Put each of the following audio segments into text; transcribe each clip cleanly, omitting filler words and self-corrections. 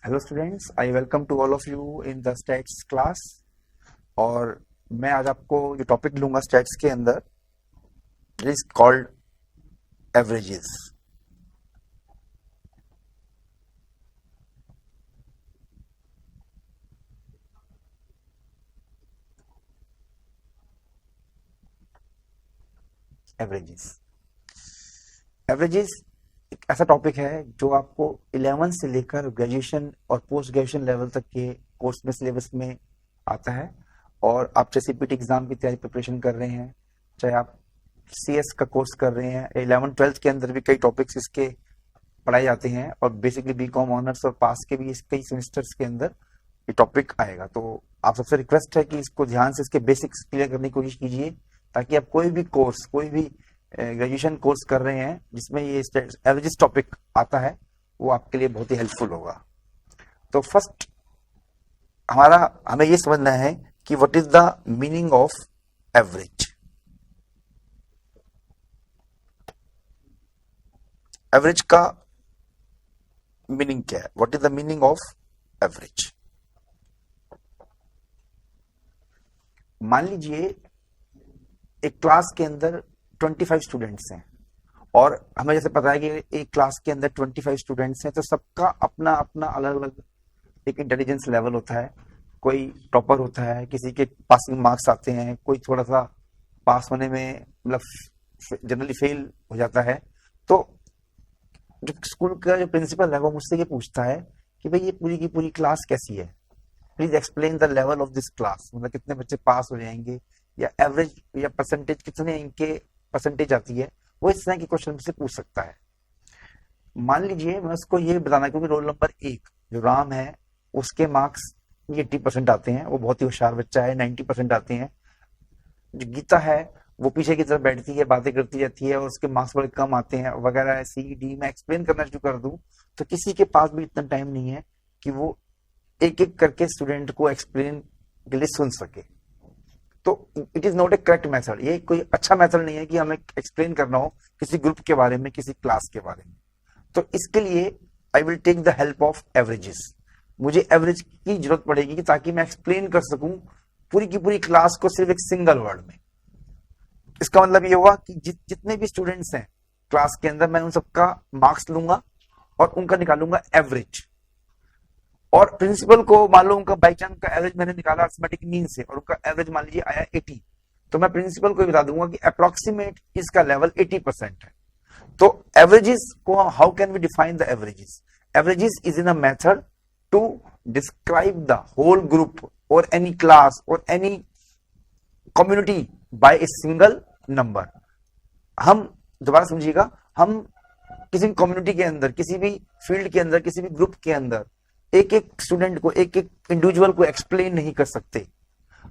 Hello students, I welcome to all of you in the stats class. और मैं आज आपको जो टॉपिक लूंगा स्टैट्स के अंदर is called averages. Averages averages एक ऐसा टॉपिक है जो आपको 11 से लेकर ग्रेजुएशन और पोस्ट ग्रेजुएशन लेवल तक के कोर्स में सिलेबस में आता है। और आप चाहे सीपीटी एग्जाम की तैयारी प्रिपरेशन कर रहे हैं, चाहे आप सीएस का कोर्स कर रहे हैं, 11-12 के अंदर भी कई टॉपिक्स इसके पढ़ाए जाते हैं और बेसिकली बीकॉम ऑनर्स और पास के भी इस कई सेमेस्टर्स के अंदर ये टॉपिक आएगा। तो आप सबसे रिक्वेस्ट है कि इसको ध्यान से इसके बेसिक्स क्लियर करने की कोशिश कीजिए, ताकि आप कोई भी कोर्स, कोई भी ग्रेजुएशन कोर्स कर रहे हैं जिसमें ये एवरेजेस टॉपिक आता है, वो आपके लिए बहुत ही हेल्पफुल होगा। तो फर्स्ट हमें ये समझना है कि what is the meaning of average. Average का मीनिंग क्या है? What is the meaning of average? मान लीजिए एक क्लास के अंदर 25 स्टूडेंट्स हैं और हमें जैसे पता है कि एक क्लास के अंदर 25 स्टूडेंट्स हैं, तो सबका अपना अपना अलग अलग एक इंटेलिजेंस लेवल होता है। कोई टॉपर होता है, किसी के पासिंग मार्क्स आते हैं, कोई थोड़ा सा पास होने में मतलब जनरली फेल हो जाता है। तो जो स्कूल का जो प्रिंसिपल है वो मुझसे ये पूछता है कि भाई ये पूरी की पूरी क्लास कैसी है, please explain the level of this class. मतलब कितने बच्चे पास हो जाएंगे या एवरेज या परसेंटेज कितने इनके परसेंटेज आती है, वो इस तरह के क्वेश्चन से पूछ सकता है। मान लीजिए मैं उसको ये बताना, क्योंकि रोल नंबर 1 जो राम है उसके मार्क्स 80% आते हैं, वो बहुत ही होशियार बच्चा है, 90% आते हैं। जो गीता है वो पीछे की तरफ बैठती है, बातें करती रहती है और उसके मार्क्स बड़े कम आते हैं वगैरह। सी डी मैं एक्सप्लेन करना शुरू कर दूं तो किसी के पास भी इतना टाइम नहीं है कि वो एक एक करके स्टूडेंट को एक्सप्लेन के लिए सुन सके। तो it is not A correct method. ये कोई अच्छा मेथड नहीं है कि हमें एक्सप्लेन करना हो किसी ग्रुप के बारे में, किसी क्लास के बारे में। तो इसके लिए I will take the help of averages. मुझे एवरेज की जरूरत पड़ेगी ताकि मैं एक्सप्लेन कर सकूं पूरी की पूरी क्लास को सिर्फ एक सिंगल वर्ड में। इसका मतलब ये हुआ कि जितने भी स्टूडेंट्स हैं क्लास के अंदर, मैं उन सबका मार्क्स लूंगा और उनका निकालूंगा एवरेज। और प्रिंसिपल को मान लो उनका बाई चांस का एवरेज मैंने निकाला अरिथमेटिक मीन से और उनका एवरेज मान लीजिए आया 80, तो मैं प्रिंसिपल को बता दूंगा कि अप्रोक्सीमेट इसका लेवल 80% है। तो एवरेजेस को how can we define the averages? Averages is in a method to describe the whole group और एनी क्लास और any community by a single number. हम दोबारा समझिएगा, हम किसी भी कम्युनिटी के अंदर, किसी भी फील्ड के अंदर, किसी भी ग्रुप के अंदर एक एक स्टूडेंट को, एक एक इंडिविजुअल को एक्सप्लेन नहीं कर सकते।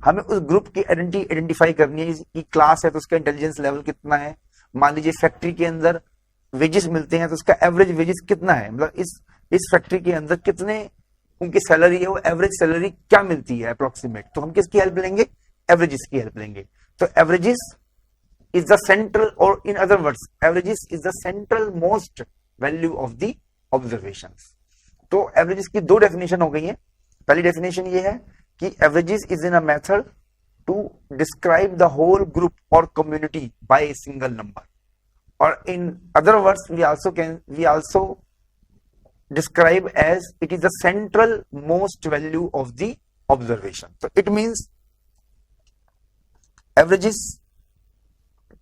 हमें उस ग्रुप की आइडेंटिटी आइडेंटिफाई करनी है कि क्लास है तो उसका इंटेलिजेंस लेवल कितना है। मान लीजिए फैक्ट्री के अंदर वेजेस मिलते हैं तो उसका एवरेज वेजेस कितना है, मतलब इस फैक्ट्री के अंदर कितने उनकी सैलरी है, वो एवरेज सैलरी क्या मिलती है अप्रोक्सीमेट। तो हम किसकी हेल्प लेंगे? एवरेजेस की हेल्प लेंगे। तो averages is the central, or in other words averages is the central most value of the observations। तो averages की दो डेफिनेशन हो गई है। पहली डेफिनेशन ये है कि averages is in a method to describe the whole group or community by a single number, or in other words we also describe as it is the central most value of the observation। so it means averages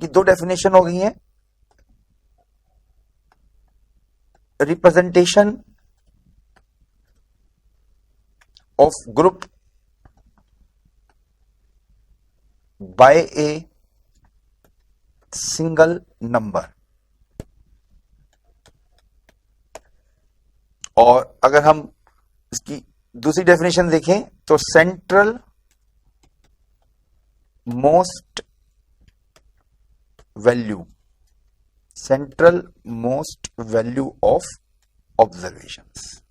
की दो definition हो गई है। Representation of group by a single number. और अगर हम इसकी दूसरी डेफिनेशन देखें तो central most value, central most value of observations.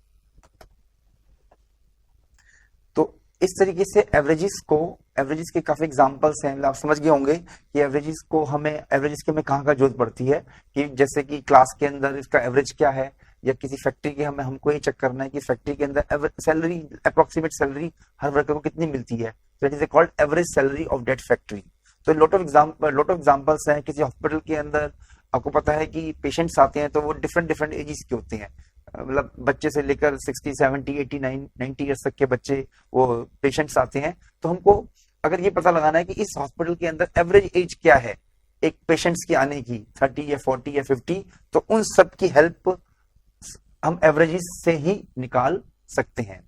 तो इस तरीके से एवरेजेस के काफी एग्जांपल्स हैं। आप समझ गए होंगे कि एवरेजेस की हमें कहाँ जरूरत पड़ती है, कि जैसे कि क्लास के अंदर इसका एवरेज क्या है, या किसी फैक्ट्री के हमको ये चेक करना है कि फैक्ट्री के अंदर सैलरी, अप्रोक्सीमेट सैलरी हर वर्कर को कितनी मिलती है, तो it is called average salary of that factory. तो लॉट ऑफ एग्जांपल्स हैं। किसी हॉस्पिटल के अंदर आपको पता है कि पेशेंट्स आते हैं तो वो डिफरेंट डिफरेंट एजेस के होते हैं, मतलब बच्चे से लेकर 60, 70, 80, 90 ईयर्स तक के बच्चे वो पेशेंट्स आते हैं। तो हमको अगर ये पता लगाना है कि इस हॉस्पिटल के अंदर एवरेज एज क्या है एक पेशेंट्स की आने की, 30 या 40 या 50, तो उन सब की हेल्प हम एवरेजेस से ही निकाल सकते हैं।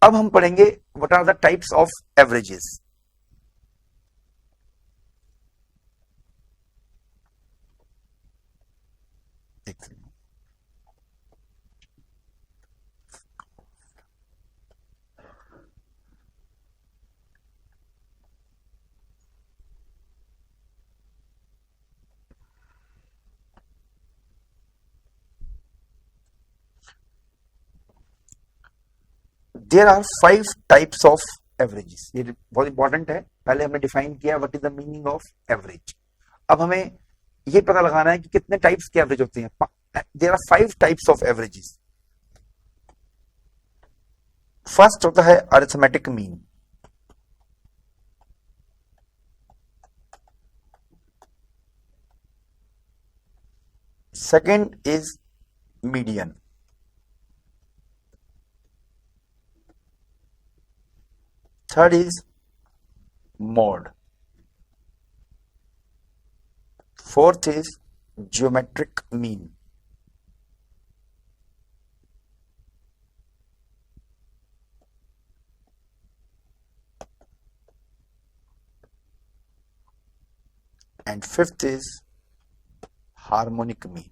अब हम पढ़ेंगे what are the types of averages. There are 5 types of averages. ये बहुत इंपॉर्टेंट है। पहले हमने डिफाइन किया what is the meaning of average. अब हमें ये पता लगाना है कि कितने टाइप्स के एवरेज होते हैं। There are 5 types of averages. First होता है arithmetic mean. Second is median. Third is mode. Fourth is geometric mean. And fifth is harmonic mean.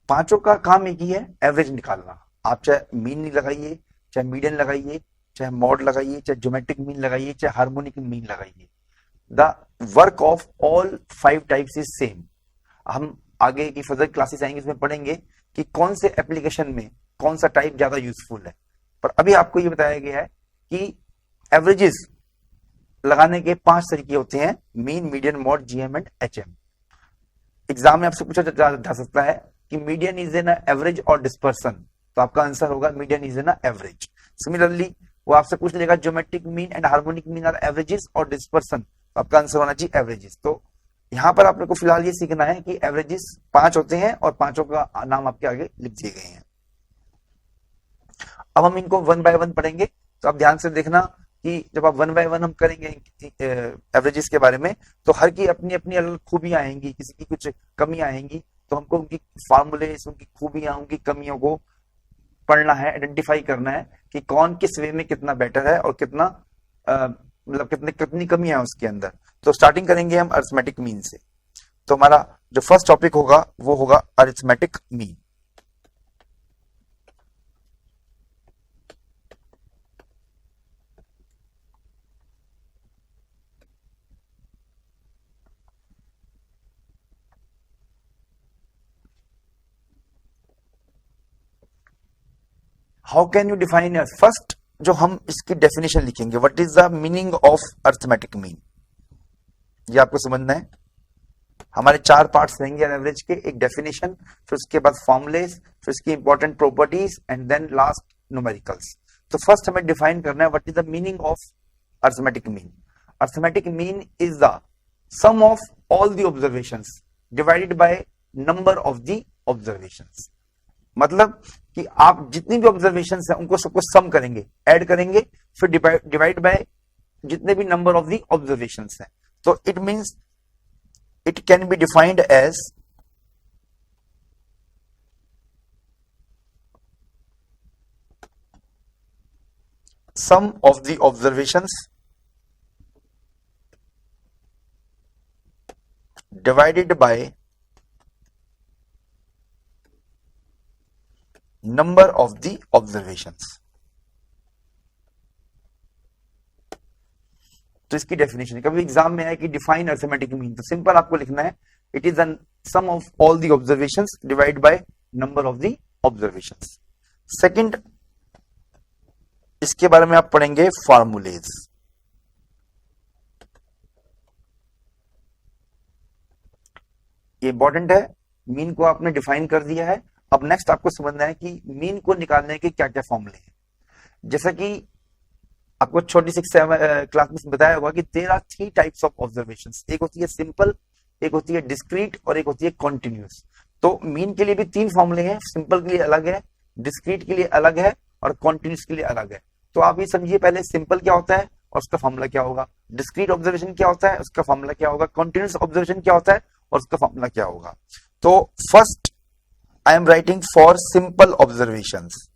पांचों का काम एक ही है, एवरेज निकालना। आप चाहे मीन नहीं लगाइए, चाहे मीडियन लगाइए, चाहे मॉड लगाइए, चाहे ज्योमेट्रिक मीन लगाइए, चाहे हार्मोनिक मीन लगाइए, the work of all 5 types is same. हम आगे की फर्दर क्लासेस आएंगे, इसमें पढ़ेंगे कि कौन से एप्लीकेशन में कौन सा टाइप ज्यादा यूजफुल है। पर अभी आपको ये बताया गया है कि एवरेजेस लगाने के 5 तरीके होते हैं, mean, median, mode, GM and HM. Exam में आपसे पूछा जा सकता है कि मीडियन इज एन एवरेज और डिस्पर्सन, तो आपका आंसर होगा median is an average. Similarly वो आपसे पूछ लेगा geometric mean and harmonic mean are averages और डिस्पर्सन, तो आपका आंसर होना चाहिए एवरेजेस। तो यहां पर आपने को फिलहाल ये सीखना है कि एवरेजेस 5 होते हैं और पांचों का नाम आपके आगे लिख दिए गए हैं। अब हम इनको 1 बाय 1 पढ़ेंगे, तो आप ध्यान से देखना कि जब आप 1 बाय 1 हम करेंगे एवरेजेस के बारे में, तो हर की अपनी अपनी अलग खूबियां आएंगी, किसी की कुछ कमियां आएंगी, तो हमको उनकी फार्मूले, उनकी खूबियां, उनकी कमियों को पढ़ना है, आइडेंटिफाई करना है कि कौन किस वे में कितना बेटर है और कितना मतलब कितनी कमियां है उसके अंदर। तो स्टार्टिंग करेंगे हम अरिथमेटिक मीन से। तो हमारा जो फर्स्ट टॉपिक होगा वो होगा arithmetic mean. How can you define? First जो हम इसकी डेफिनेशन लिखेंगे, what is the meaning of arithmetic mean, ये आपको समझना है। हमारे 4 पार्ट्स रहेंगे एवरेज के, एक डेफिनेशन, फिर उसके बाद फॉर्मुलेस, फिर उसकी important properties and then last numericals. तो फर्स्ट हमें डिफाइन करना है what is the meaning of arithmetic mean. Arithmetic mean is the sum of all the observations divided by number of the observations. मतलब कि आप जितनी भी ऑब्जर्वेशन है उनको सबको सम करेंगे, ऐड करेंगे, फिर डिवाइड बाय जितने भी नंबर ऑफ दी ऑब्जर्वेशन है। तो it means it can be defined as sum of the observations divided by number of the observations. तो इसकी डेफिनेशन, कभी एग्जाम में है कि डिफाइन अरिथमेटिक मीन, तो सिंपल आपको लिखना है it is the sum of all the observations divide by number of the observations. Second, इसके बारे में आप पढ़ेंगे फार्मूलेज। इंपॉर्टेंट है। मीन को आपने डिफाइन कर दिया है। अब नेक्स्ट आपको समझना है कि मीन को निकालने के क्या क्या फॉर्मूले हैं। जैसा कि आपको छोटी सी क्लास में बताया होगा कि there are three types of observations, एक होती है सिंपल, एक होती है डिस्क्रीट और एक होती है कॉन्टिन्यूस। तो मीन के लिए भी तीन फॉर्मूले हैं, सिंपल के लिए अलग है, डिस्क्रीट के लिए अलग है और कॉन्टिन्यूस के लिए अलग है। तो आप ये समझिए पहले सिंपल क्या होता है और उसका फॉर्मूला क्या होगा, डिस्क्रीट ऑब्जर्वेशन क्या होता है उसका फॉर्मूला क्या होगा, कॉन्टिन्यूस ऑब्जर्वेशन क्या होता है और उसका फॉर्मूला क्या होगा। तो first I am writing for simple observations.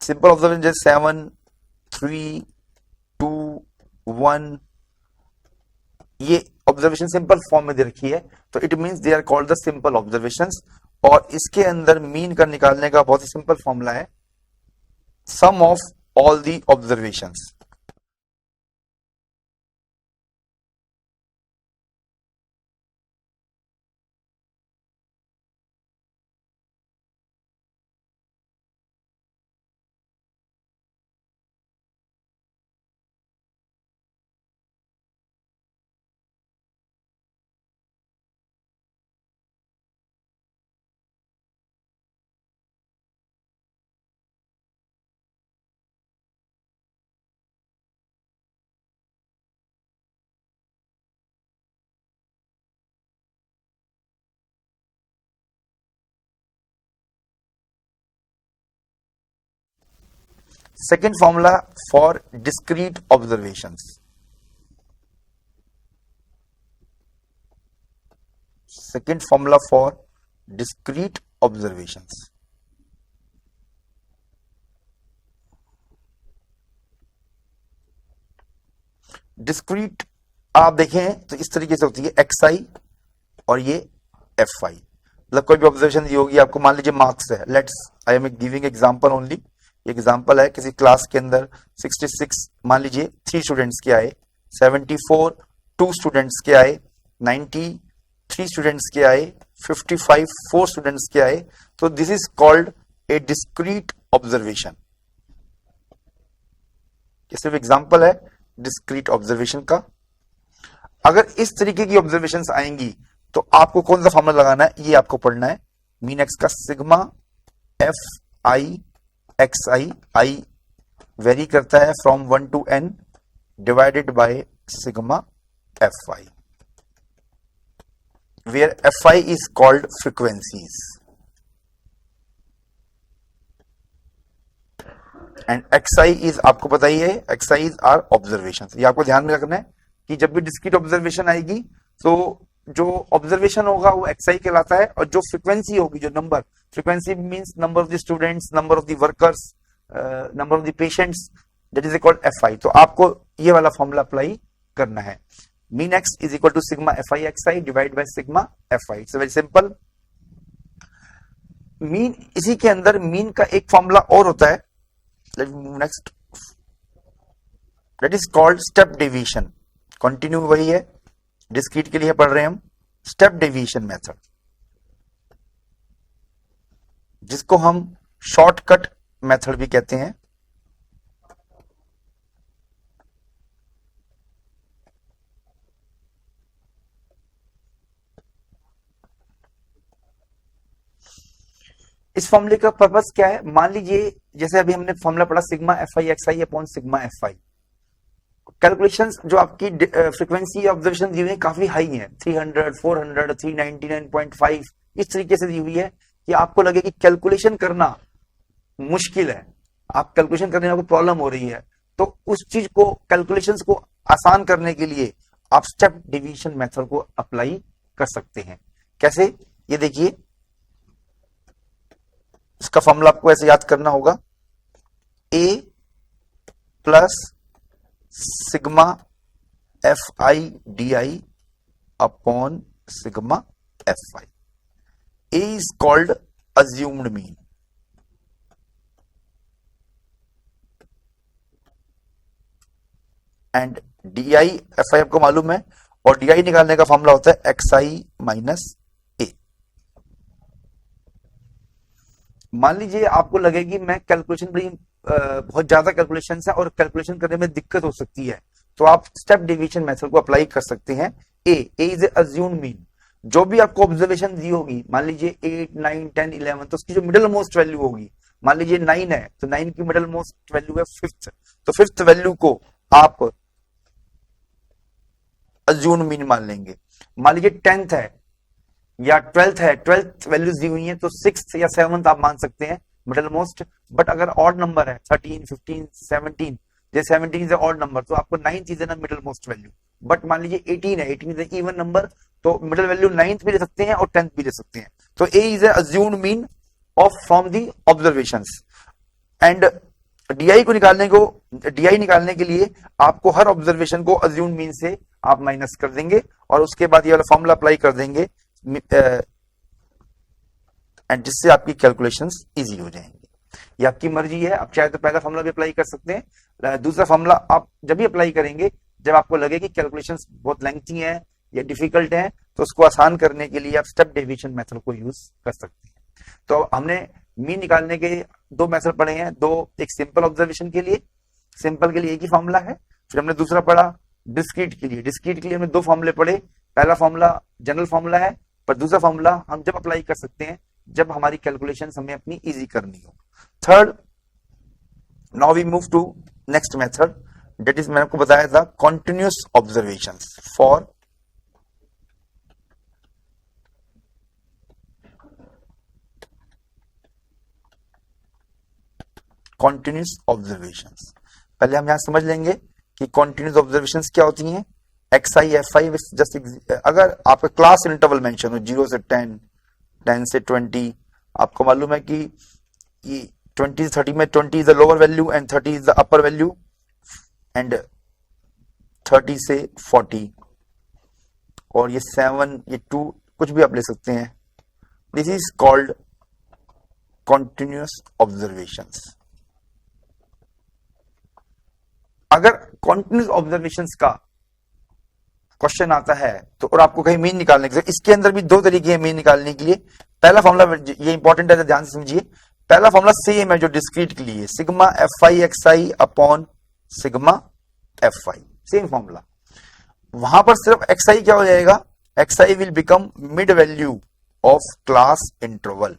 Simple observation जैसे 7 3 2 1, ये ऑब्जर्वेशन सिंपल फॉर्म में दे रखी है, तो it means they are called the simple observations. और इसके अंदर मीन का निकालने का बहुत ही सिंपल फॉर्मूला है, sum of all the observations. Second formula for discrete observations. Second formula for discrete observations. Discrete आप देखें तो इस तरीके से होती है, एक्स आई और ये एफ आई। मतलब कोई भी ऑब्जर्वेशन दी होगी आपको, मान लीजिए मार्क्स है, let's I am giving example only, example है किसी क्लास के अंदर 66 मान लीजिए 3 स्टूडेंट्स के आए, 74 2 स्टूडेंट्स के आए, 90 3 स्टूडेंट्स के आए, 55 4 स्टूडेंट्स के आए। तो this is called a discrete observation. ये सिर्फ एग्जांपल है डिस्क्रीट ऑब्जर्वेशन का। अगर इस तरीके की ऑब्जर्वेशंस आएंगी तो आपको कौन सा फॉर्मूला लगाना है, ये आपको पढ़ना है। मीन एक्स का sigma f i x i, i vary करता है from 1 to n divided by sigma f i, where f i is called frequencies and x i is, आपको पता ही है, x i is our observation. ये आपको ध्यान में रखना है कि जब भी डिस्क्रीट ऑब्जर्वेशन आएगी तो जो ऑब्जर्वेशन होगा वो एक्स आई कहलाता है, और जो फ्रीक्वेंसी होगी, जो number, frequency means number of the students, number of the workers, number of the patients, that is called f i. तो आपको ये वाला फॉर्मूला अप्लाई करना है, mean x is equal to sigma f i x i divide by sigma f i. It's very simple. Mean, इसी के अंदर mean का एक फॉर्मूला और होता है, let me move next, that is called step deviation. Continue वही है, डिस्क्रीट के लिए पढ़ रहे हैं हम, स्टेप डेविएशन मेथड, जिसको हम शॉर्टकट मेथड भी कहते हैं। इस फॉर्मूले का पर्पस क्या है, मान लीजिए जैसे अभी हमने फॉर्मूला पढ़ा sigma f i x I upon sigma f I. Calculations जो आपकी फ्रीक्वेंसी ऑब्जर्वेशन दी हुई है काफी हाई है, 300 400 399.5 इस तरीके से दी हुई है कि आपको लगे कि कैलकुलेशन करना मुश्किल है, आप कैलकुलेशन करने में आपको प्रॉब्लम हो रही है, तो उस चीज को, कैलकुलेशंस को आसान करने के लिए आप स्टेप डिवीजन मेथड को अप्लाई कर सकते हैं। कैसे, ये देखिए, इसका फॉर्मूला आपको ऐसे याद करना होगा, A plus sigma f i d i upon sigma f i. A is called assumed mean and d i f i आपको मालूम है, और डी आई निकालने का फॉर्मूला होता है एक्स आई माइनस ए। मान लीजिए आपको लगे कि मैं कैलकुलेशन बड़ी बहुत ज्यादा कैलकुलेशन है और कैलकुलेशन करने में दिक्कत हो सकती है, तो आप स्टेप डेविएशन मेथड को अप्लाई कर सकते हैं। ए इज अज्यूम्ड मीन, जो भी आपको ऑब्जर्वेशन दी होगी, मान लीजिए 8 9 10 11, तो उसकी जो मिडिल मोस्ट वैल्यू होगी, मान लीजिए 9 है तो 9 की मिडिल मोस्ट वैल्यू है 5th, तो 5th वैल्यू को आप अज्यूम्ड मीन मान लेंगे। मान लीजिए 10th है या 12th है, 12th वैल्यूज दी हुई है तो 6th या 7th आप मान सकते हैं मिडिल मोस्ट। बट अगर ऑड नंबर है 13 15 17, जैसे 17 इज ऑड नंबर तो आपको 9th इज ना मिडिल मोस्ट वैल्यू। बट मान लीजिए 18 है, 18 इज इवन नंबर, तो मिडिल वैल्यू 9th भी ले सकते हैं और 10th भी ले सकते हैं। तो A is assumed mean of from the observations. And d i निकालने के लिए आपको हर ऑब्जर्वेशन को अज्यूम्ड मीन से आप माइनस कर देंगे और उसके बाद ये वाला फॉर्मूला अप्लाई कर देंगे, एंड जिससे आपकी कैलकुलेशंस इजी हो जाएंगी। ये आपकी मर्जी है, आप चाहे तो पहला फॉर्मूला भी अप्लाई कर सकते हैं, दूसरा फॉर्मूला आप जब भी अप्लाई करेंगे जब आपको लगे कि कैलकुलेशंस बहुत लेंथी है या डिफिकल्ट है, तो उसको आसान करने के लिए आप स्टेप डेविएशन मेथड को यूज कर सकते हैं। तो हमने मीन निकालने के दो मेथड पढ़े हैं, दो, एक सिंपल ऑब्जर्वेशन के लिए, सिंपल के लिए एक ही फॉर्मूला है, फिर हमने दूसरा पढ़ा डिस्क्रीट के लिए, डिस्क्रीट के लिए हमने दो फॉर्मूले पढ़े। पहला फॉर्मूला जनरल फॉर्मूला है, पर दूसरा फॉर्मूला हम जब अप्लाई कर सकते हैं जब हमारी कैलकुलेशन हमें अपनी इजी करनी हो। Third, now we move to next method, that is मैंने आपको बताया था continuous observations for continuous observations. पहले हम यहां समझ लेंगे कि कॉन्टिन्यूअस ऑब्जर्वेशंस क्या होती हैं। XI FI जस्ट, अगर आपका क्लास इंटरवल मेंशन हो 0 से 10, 10 से 20, आपको मालूम है कि 20 से 30 में 20 is the lower value and 30 is the upper value, and 30 से 40 और ये 7 ये 2 कुछ भी आप ले सकते हैं। This is called continuous observations. अगर कॉन्टिन्यूअस ऑब्जर्वेशंस का क्वेश्चन आता है तो, और आपको कहीं मीन निकालने के लिए, इसके अंदर भी दो तरीके हैं मीन निकालने के लिए। पहला फॉर्मूला, ये इंपॉर्टेंट है, ध्यान से समझिए, पहला फॉर्मूला सेम है जो डिस्क्रीट के लिए, sigma FI XI upon sigma FI, same formula. वहां पर सिर्फ XI क्या हो जाएगा, XI will become mid value of class interval,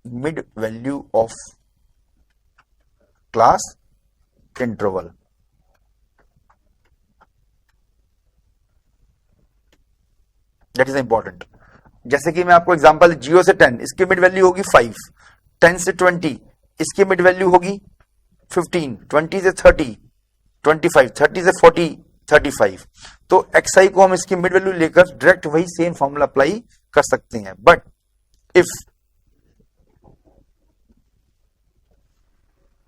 mid value of class interval. That is important. जैसे कि मैं आपको एग्जांपल 0 से 10, इसकी मिड वैल्यू होगी 5, 10 से 20 इसकी मिड वैल्यू होगी 15, 20 से 30 25, 30 से 40 35। तो XI को हम इसकी मिड वैल्यू लेकर डायरेक्ट वही सेम फॉर्मूला अप्लाई कर सकते हैं। बट इफ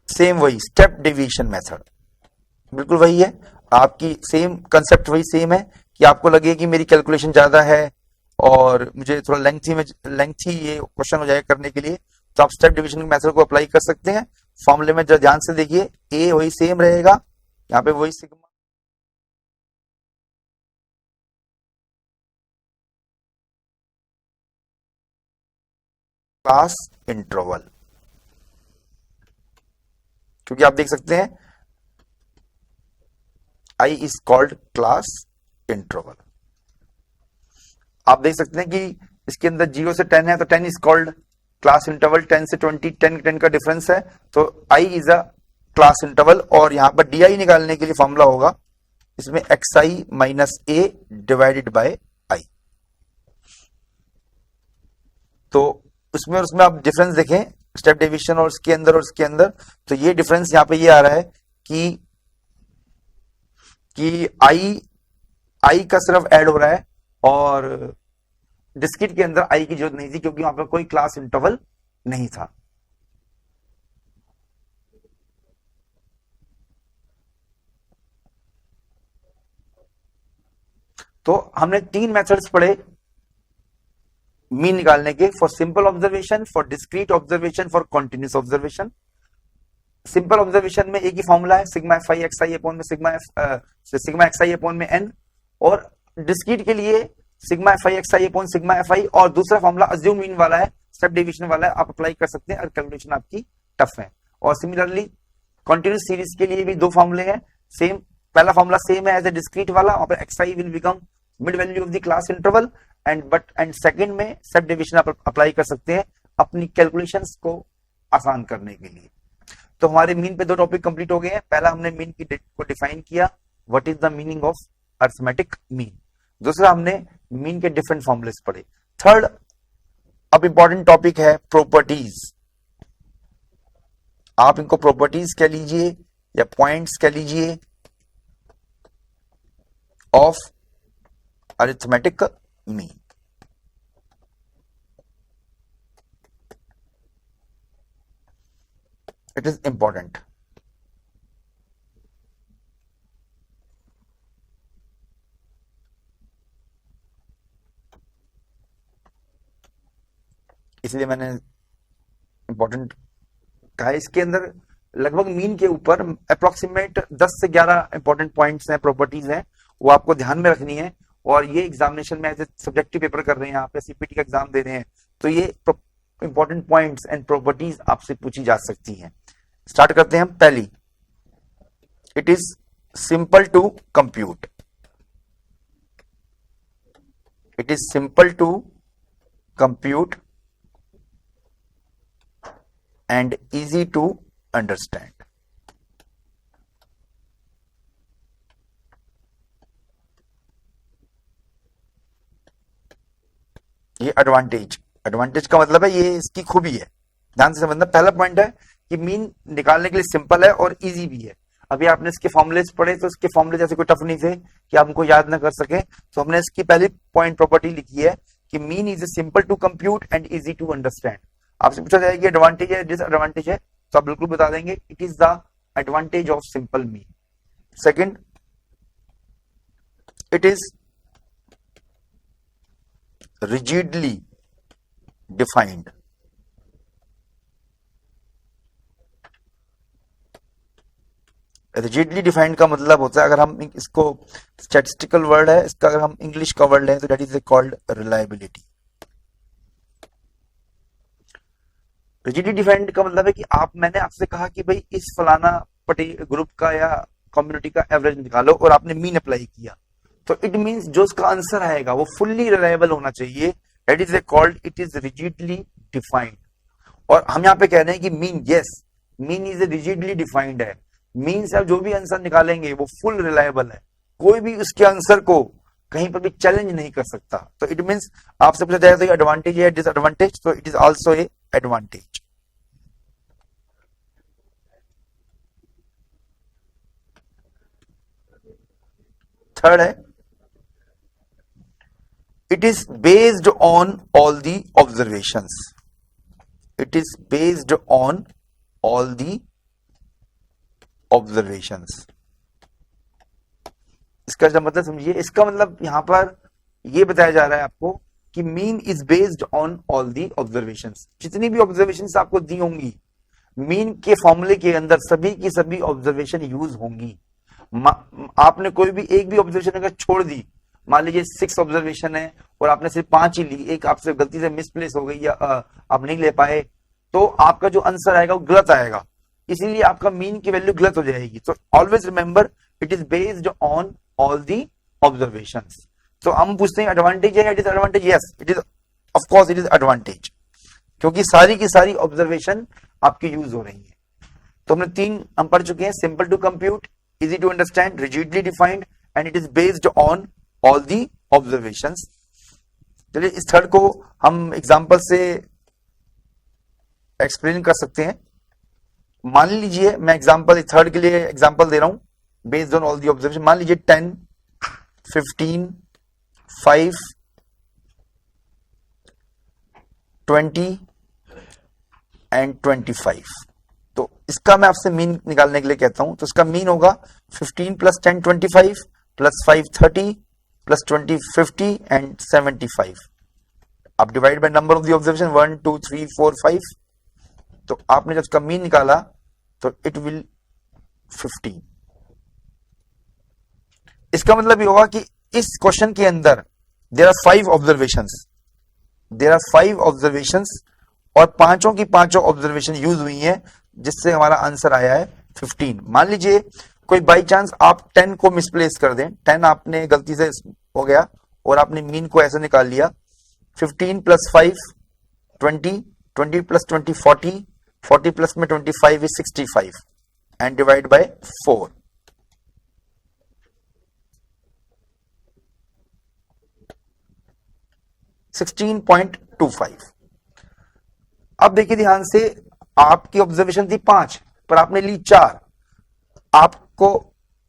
सेम वही स्टेप डेविएशन मेथड बिल्कुल वही है, आपकी सेम कंसेप्ट वही सेम है कि आपको लगे कि मेरी कैलकुलेशन ज्यादा है और मुझे थोड़ा लेंथी ये क्वेश्चन हो जाएगा करने के लिए, तो आप स्टेप डिवीजन मेथड को अप्लाई कर सकते हैं। फॉर्मूले में जो ध्यान से देखिए, ए वही सेम रहेगा, यहाँ पे वही सिग्मा क्लास इंटरवल, क्योंकि आप देख सकते हैं I is called class interval. आप देख सकते हैं कि इसके अंदर 0 से 10 है तो 10 इज कॉल्ड क्लास इंटरवल, 10 से 20 10 का डिफरेंस है तो I is a class interval. और यहां पर DI निकालने के लिए फॉर्मूला होगा इसमें XI minus A divided by I। तो उसमें आप डिफरेंस देखें स्टेप डिवीजन और इसके अंदर, तो ये डिफरेंस यहां पे ये आ रहा है कि I का सिर्फ ऐड हो रहा है और डिस्क्रीट के अंदर I की जरूरत नहीं थी क्योंकि वहां पर कोई क्लास इंटरवल नहीं था। तो हमने 3 मेथड्स पढ़े मीन निकालने के, for simple observation, for discrete observation, for continuous observation. Simple observation में एक ही फॉर्मूला है, सिग्मा FI XI अपॉन में सिग्मा XI अपॉन में n, और डिस्क्रीट के लिए sigma FI XI upon sigma FI, और दूसरा फॉर्मूला अज्यूम मीन वाला है, स्टेप डेविएशन वाला है, आप अप्लाई कर सकते हैं और कैलकुलेशन आपकी टफ है। और सिमिलरली कंटिन्यूस सीरीज के लिए भी दो फॉर्मूले हैं सेम, पहला फॉर्मूला सेम है एज ए डिस्क्रीट वाला, वहां पर xi will become mid value of the class interval and second में सब डिविजन आप अप्लाई कर सकते हैं अपनी कैलकुलेशंस को आसान करने के लिए। तो हमारे मीन पे दो टॉपिक कंप्लीट हो गए हैं। पहला हमने मीन को डिफाइन किया, what is the meaning of arithmetic mean. दूसरा हमने मीन के डिफरेंट फॉर्मुलेस पढ़े। थर्ड अब इंपॉर्टेंट टॉपिक है प्रॉपर्टीज। आप इनको प्रॉपर्टीज कह लीजिए या पॉइंट्स कह लीजिए of arithmetic mean. It is important. इसलिए मैंने इंपॉर्टेंट कहा। इसके अंदर लगभग मीन के ऊपर अप्रोक्सीमेट 10 से 11 इंपॉर्टेंट पॉइंट्स हैं, प्रॉपर्टीज हैं, वो आपको ध्यान में रखनी है। और ये एग्जामिनेशन में एज ए सब्जेक्टिव पेपर कर रहे हैं, आप सीपीटी का एग्जाम दे रहे हैं, तो ये इंपॉर्टेंट पॉइंट्स एंड प्रॉपर्टीज आपसे पूछी जा सकती हैं। स्टार्ट करते हैं हम। पहली, it is simple to compute. It is simple to compute and easy to understand। ये एडवांटेज का मतलब है, ये इसकी खूबी है, ध्यान से समझना। पहला पॉइंट है कि मीन निकालने के लिए सिंपल है और इजी भी है। अभी आपने इसके फॉर्मुलेस पढ़े तो इसके फॉर्मुले जैसे कोई टफ नहीं थे कि आप उनको याद ना कर सके, तो हमने इसकी पहली पॉइंट प्रॉपर्टी लिखी है कि mean is simple to compute and easy to understand. आपसे पूछा जाएगा एडवांटेज है डिसएडवांटेज है, तो आप बिल्कुल बता देंगे it is the advantage of simple mean. Second, it is rigidly defined. Rigidly defined का मतलब होता है, अगर हम इसको स्टैटिस्टिकल वर्ड है इसका, अगर हम इंग्लिश का वर्ड लें तो that is called reliability. Rigidly defined का मतलब है कि मैंने आपसे कहा कि भाई इस फलाना ग्रुप का या कम्युनिटी का एवरेज निकालो और आपने मीन अप्लाई किया, तो इट मींस जो उसका आंसर आएगा वो फुल्ली रिलायबल होना चाहिए। That is called it is rigidly defined. और हम यहाँ पे कह रहे हैं कि mean, yes mean is rigidly defined है। मीन से आप जो भी आंसर निकालेंगे वो फुल रिलायबल है, कोई भी उसके आंसर को कहीं पर भी चैलेंज नहीं कर सकता। तो इट मींस आपसे पूछा जाए तो एडवांटेज है डिसएडवांटेज, तो it is also a advantage. Third है, it is based on all the observations. It is based on all the observations. इसका मतलब समझिए, इसका मतलब यहां पर यह बताया जा रहा है आपको कि mean is based on all the observations. जितनी भी ऑब्जर्वेशंस आपको दी होंगी मीन के फॉर्मूले के अंदर सभी की सभी ऑब्जर्वेशन यूज होंगी। आपने कोई भी एक भी ऑब्जर्वेशन अगर छोड़ दी, मान लीजिए 6 ऑब्जर्वेशन है और आपने सिर्फ 5 ही ली, एक आपसे गलती से मिसप्लेस हो गई या आप नहीं ले पाए, तो आपका जो आंसर आएगा वो गलत आएगा, इसीलिए आपका मीन की वैल्यू गलत हो जाएगी। तो always remember it is based on all the observations. तो हम पूछते हैं एडवांटेज है या disadvantage? Yes it is, of course it is advantage, क्योंकि सारी की सारी ऑब्जर्वेशन आपकी यूज हो रही है। तो हमने 3 हम पढ़ चुके हैं, simple to compute, easy to understand, rigidly defined and it is based on all the observations। चलिए इस थर्ड को हम एग्जांपल से एक्सप्लेन कर सकते हैं। मान लीजिए मैं एग्जांपल थर्ड के लिए एग्जांपल दे रहा हूं based on all the observation. मान लीजिए 10, 15, 5, 20 एंड 25। तो इसका मैं आपसे मीन निकालने के लिए कहता हूं, तो इसका मीन होगा 15 प्लस 10 25 प्लस 5 30 प्लस 20 50 एंड 75। आप divide by number of the observation 1 2 3 4 5, तो आपने जब इसका मीन निकाला तो इट विल 15। इसका मतलब ये होगा कि इस क्वेश्चन के अंदर there are 5 observations, there are 5 observations और पांचों की पांचों ऑब्जर्वेशन यूज हुई हैं, जिससे हमारा आंसर आया है 15। मान लीजिए कोई बाई चांस आप 10 को मिसप्लेस कर दें, 10 आपने गलती से हो गया और आपने मीन को ऐसे निकाल लिया, 15 प्लस 5 20, 20 प्लस 20 40, 40 प्लस में 25 इज 65 एंड डिवाइड बाय 4। 16.25। अब देखिए ध्यान से, आपकी ऑब्जर्वेशन थी 5 पर आपने ली 4, आपको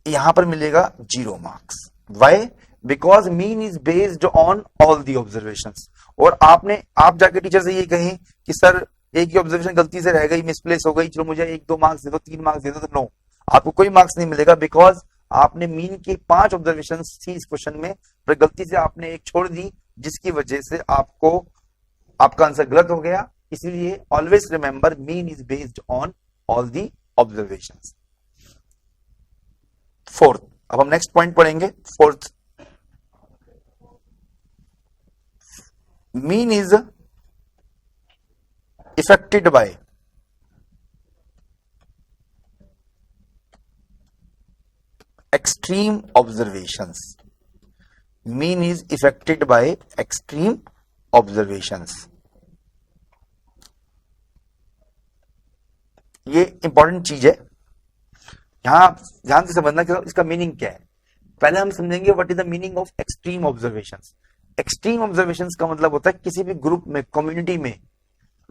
यहां पर मिलेगा 0 marks. Why? Because mean is based on all the observations. और आप जाके टीचर से ये कहें कि सर एक ही ऑब्जर्वेशन गलती से रह गई, मिसप्लेस हो गई, चलो मुझे 1-2 मार्क्स दे दो, 3 मार्क्स दे दो, तो नो, आपको कोई मार्क्स नहीं मिलेगा, बिकॉज आपने मीन की 5 ऑब्जर्वेशन थी इस क्वेश्चन में, पर गलती से आपने एक छोड़ दी, जिसकी वजह से आपका आंसर गलत हो गया। इसलिए always remember mean is based on all the observations. Fourth, अब हम नेक्स्ट पॉइंट पढ़ेंगे। Fourth, mean is affected by extreme observations. Mean is affected by extreme observations. ये इंपॉर्टेंट चीज है, यहां ध्यान से समझना कि इसका मीनिंग क्या है। पहले हम समझेंगे what is the meaning of extreme observations. Extreme observations का मतलब होता है किसी भी ग्रुप में, कम्युनिटी में,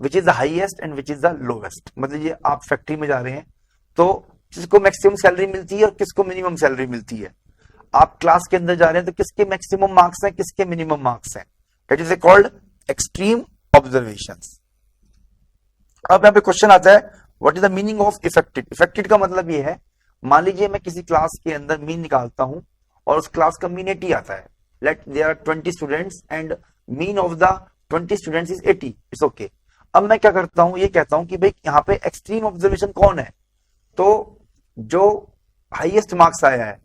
which is the highest and which is the lowest. मतलब ये आप फैक्ट्री में जा रहे हैं तो किसको मैक्सिमम सैलरी मिलती है और किसको मिनिमम सैलरी मिलती है। आप क्लास के अंदर जा रहे हैं तो किसके मैक्सिमम मार्क्स हैं, किसके मिनिमम मार्क्स हैं। That is called extreme observations. अब यहाँ पे क्वेश्चन आता है what is the meaning of affected. Affected का मतलब ये है, मान लीजिए मैं किसी क्लास के अंदर मीन निकालता हूं और उस क्लास का मीन 80 आता है। Let there are 20 students and mean of the 20 students is 80, it's okay. अब मैं क्या करता हूं, ये कहता हूं कि भाई यहाँ पे एक्सट्रीम ऑब्जर्वेशन कौन है, तो जो हाईएस्ट मार्क्स आया है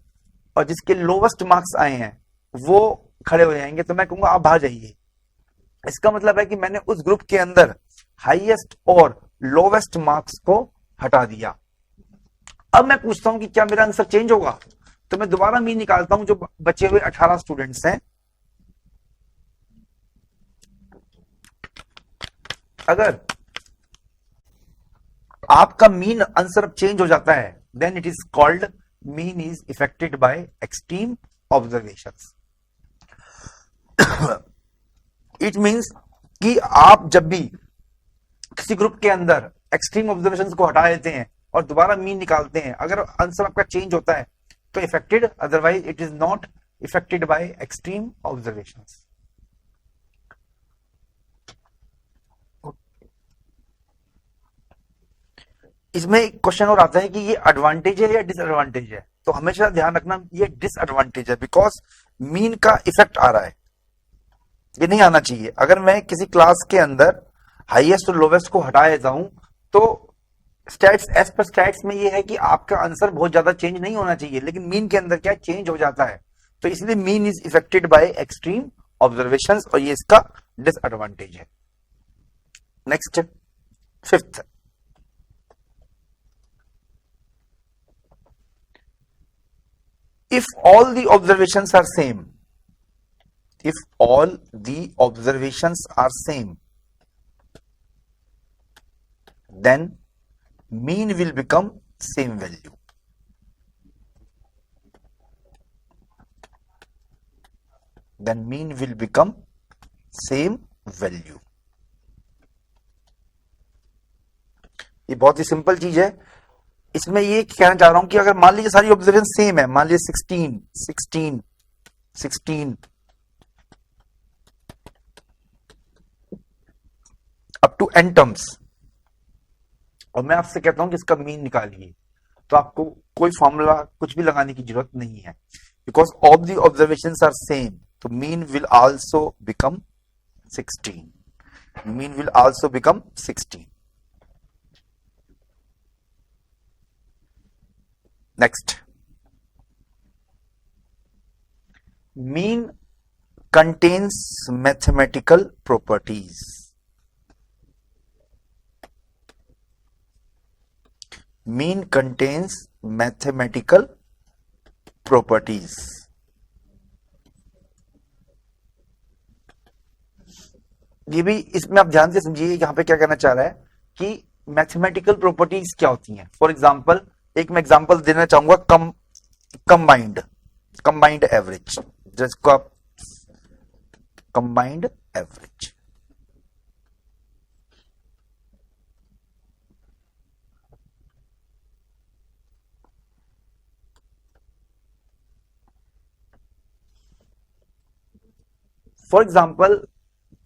और जिसके लोवेस्ट मार्क्स आए हैं वो खड़े हो जाएंगे। तो मैं कहूंगा आप बाहर जाइए। इसका मतलब है कि मैंने उस ग्रुप के अंदर हाईएस्ट और लोवेस्ट मार्क्स को हटा दिया। अब मैं पूछता हूं कि क्या मेरा आंसर चेंज होगा, तो मैं दोबारा मीन निकालता हूं जो बचे हुए 18 स्टूडेंट्स हैं। अगर आपका मीन आंसर चेंज हो जाता है, then it is called mean is affected by extreme observations. It means कि आप जब भी किसी ग्रुप के अंदर एक्सट्रीम ऑब्जर्वेशंस को हटा देते हैं और दोबारा मीन निकालते हैं, अगर आंसर आपका चेंज होता है तो affected, otherwise it is not affected by extreme observations. इसमें एक क्वेश्चन और आता है कि ये एडवांटेज है या डिसएडवांटेज है। तो हमेशा ध्यान रखना ये डिसएडवांटेज है, बिकॉज मीन का इफेक्ट आ रहा है, ये नहीं आना चाहिए। अगर मैं किसी क्लास के अंदर हाईएस्ट और लोवेस्ट को हटा देता हूं तो स्टैट्स, एज पर स्टैट्स में ये है कि आपका आंसर बहुत ज्यादा चेंज नहीं होना चाहिए, लेकिन मीन के अंदर क्या चेंज हो जाता है। तो इसलिए mean is affected by extreme observations और ये इसका डिसएडवांटेज है। Next, fifth, if all the observations are same, if all the observations are same, then mean will become same value. Then mean will become same value. ये बहुत ही simple चीज है। इसमें ये कहना चाह रहा हूं कि अगर मान लीजिए सारी ऑब्जर्वेशन सेम है, मान लीजिए 16 16 16 अप टू n टर्म्स, और मैं आपसे कहता हूं कि इसका मीन निकालिए, तो आपको कोई फॉर्मूला कुछ भी लगाने की जरूरत नहीं है, because all the observations are same. तो mean will also become 16, mean will also become 16। Next, mean contains mathematical properties. Mean contains mathematical properties. ये भी इसमें आप ध्यान से समझिए यहां पे क्या कहना चाह रहा है कि मैथमेटिकल प्रॉपर्टीज क्या होती हैं। फॉर एग्जांपल एक मैं एग्जांपल देना चाहूंगा कंबाइंड कंबाइंड एवरेज, जिसको आप कंबाइंड एवरेज। फॉर एग्जांपल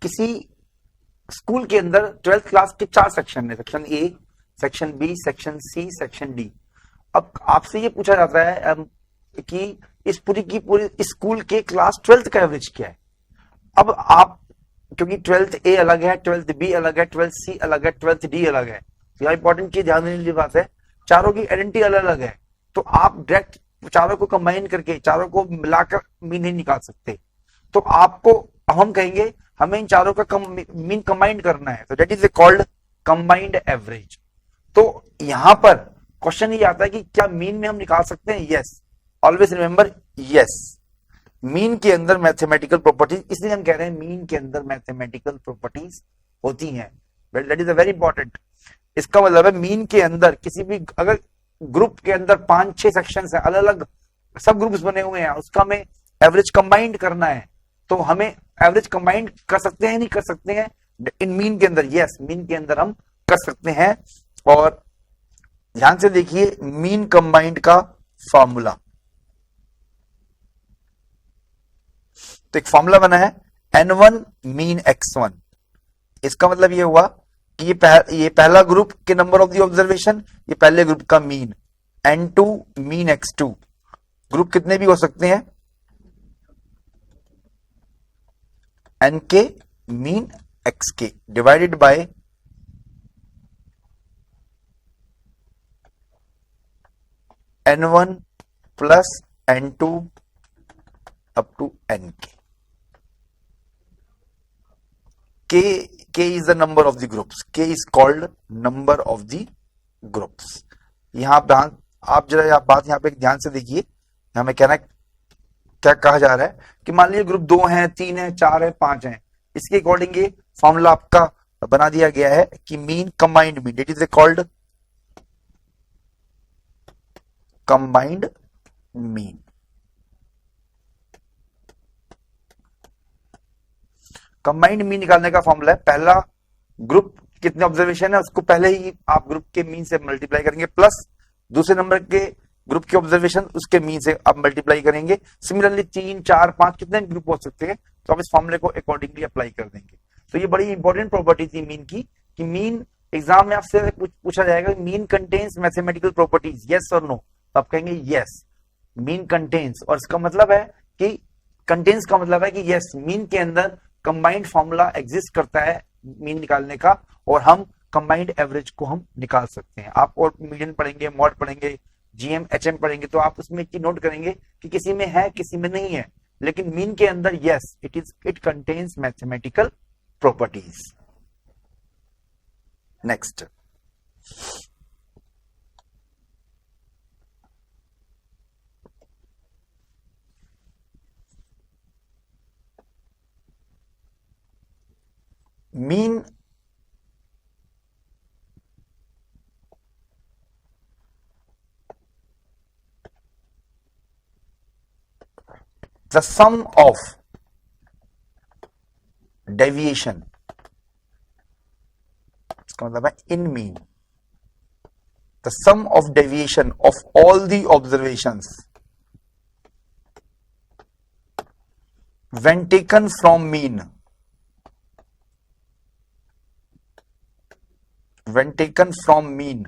किसी स्कूल के अंदर 12th क्लास के 4 सेक्शन है, section A, section B, section C, section D. अब आपसे ये पूछा जाता है कि इस पूरी की पूरी स्कूल के क्लास 12th का एवरेज क्या है। अब आप क्योंकि 12th ए अलग है, 12th बी अलग है, 12th सी अलग है, 12th डी अलग है, तो यह इंपॉर्टेंट चीज ध्यान देने वाली बात है, चारों की आइडेंटिटी अलग अलग है। तो आप डायरेक्ट चारों को कंबाइन करके चारों को मिलाकर मीन नहीं निकाल सकते। तो आपको हम कहेंगे हमें इन चारों का मीन कंबाइंड करना है, तो that is called combined average. तो यहां पर क्वेश्चन ये आता है कि क्या मीन में हम निकाल सकते हैं? Yes, always remember, yes. Mean के अंदर मैथमेटिकल प्रॉपर्टीज, इसलिए हम कह रहे हैं मीन के अंदर मैथमेटिकल प्रॉपर्टीज होती हैं। That is a very important. इसका मतलब है मीन के अंदर किसी भी अगर ग्रुप के अंदर 5-6 सेक्शन है, अलग अलग सब ग्रुप्स बने हुए हैं, उसका हमें एवरेज कंबाइंड करना है, तो हमें एवरेज कंबाइंड कर सकते हैं नहीं कर सकते हैं इन मीन के अंदर? यस, मीन के अंदर हम कर सकते हैं। और ध्यान से देखिए मीन कंबाइंड का फॉर्मूला। तो एक फॉर्मूला बना है n1 मीन x1। इसका मतलब ये हुआ कि ये पहला ग्रुप के नंबर ऑफ द ऑब्जर्वेशन, ये पहले ग्रुप का mean. n2 mean x2, group कितने भी हो सकते हैं, n के मीन x के divided by n1 plus n2 up to n k is the number of the groups, k is called number of the groups। यहां आप जरा बात यहां पे ध्यान से देखिए, हमें कहना क्या कहा जा रहा है कि मान लीजिए ग्रुप 2 है, 3 है, 4 है, 5 है, इसके अकॉर्डिंग ये फॉर्मूला आपका बना दिया गया है कि mean combined mean, it is called combined mean. Combined mean निकालने का फॉर्मूला है, पहला ग्रुप कितने ऑब्जर्वेशन है उसको पहले ही आप ग्रुप के मीन से मल्टीप्लाई करेंगे, प्लस दूसरे नंबर के ग्रुप के ऑब्जर्वेशन उसके मीन से आप मल्टीप्लाई करेंगे। सिमिलरली 3, 4, 5 कितने ग्रुप हो सकते हैं, तो आप इस फॉर्मूले को अकॉर्डिंगली अप्लाई कर देंगे। तो ये बड़ी इंपॉर्टेंट प्रॉपर्टी थी मीन की, कि मीन एग्जाम में आपसे पूछा जाएगा mean contains mathematical properties, yes और नो, तो आप कहेंगे यस मीन कंटेन्स। और इसका मतलब है कि कंटेन्स का मतलब है कि यस मीन के अंदर कंबाइंड फॉर्मूला एग्जिस्ट करता है मीन निकालने का, और हम कंबाइंड एवरेज को हम निकाल सकते हैं। आप और मीडियन पढ़ेंगे, मॉड पढ़ेंगे, जीएम एचएम पढ़ेंगे, तो आप उसमें एक नोट करेंगे कि किसी में है किसी में नहीं है, लेकिन मीन के अंदर yes it contains mathematical properties. Next, mean the sum of deviation, इसका मतलब है in mean the sum of deviation of all the observations when taken from mean, when taken from mean